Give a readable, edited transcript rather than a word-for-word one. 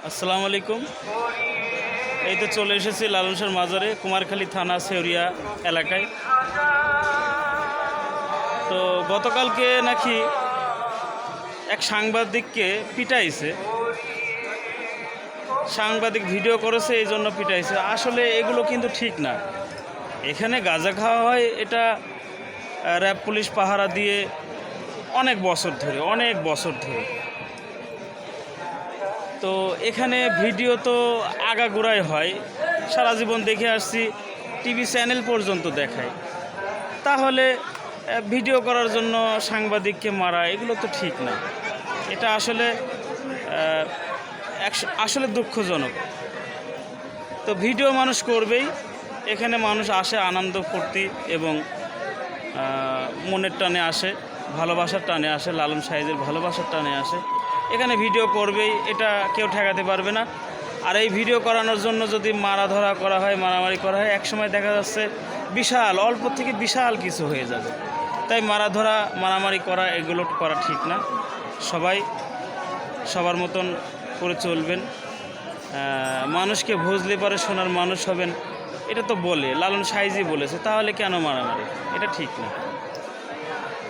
আসসালামু আলাইকুম। এই তো চলে এসেছি লালন শাহর মাজারে, কুমারখালী থানা শেউরিয়া এলাকায়। তো গতকালকে নাকি এক সাংবাদিককে পিটাইছে, সাংবাদিক ভিডিও করেছে, এই জন্য পিটাইছে। আসলে এগুলো কিন্তু ঠিক না। এখানে গাঁজা খাওয়া হয়, এটা র্যাব পুলিশ পাহারা দিয়ে অনেক বছর ধরে। তো এখানে ভিডিও তো আগাগোড়াই হয়, সারা জীবন দেখে আসছি, টিভি চ্যানেল পর্যন্ত দেখায়। তাহলে ভিডিও করার জন্য সাংবাদিককে মারা, এগুলো তো ঠিক না। এটা আসলে দুঃখজনক। তো ভিডিও মানুষ করবেই, এখানে মানুষ আসে আনন্দ ফুর্তি এবং মনের টানে আসে, ভালোবাসার টানে আসে, লালন সাহেবের ভালোবাসার টানে আসে। এখানে ভিডিও করবেই, এটা কেউ ঠেকাতে পারবে না। আর এই ভিডিও করানোর জন্য যদি মারাধরা করা হয়, মারামারি করা হয়, একসময় দেখা যাচ্ছে বিশাল, অল্প থেকে বিশাল কিছু হয়ে যাবে। তাই মারাধরা মারামারি করা, এগুলো করা ঠিক না। সবাই সবার মতন করে চলবেন। মানুষকে বুঝলে পরে শোনার মানুষ হবেন, এটা তো বলে লালন সাহেবই বলেছে। তাহলে কেন মারামারি? এটা ঠিক না।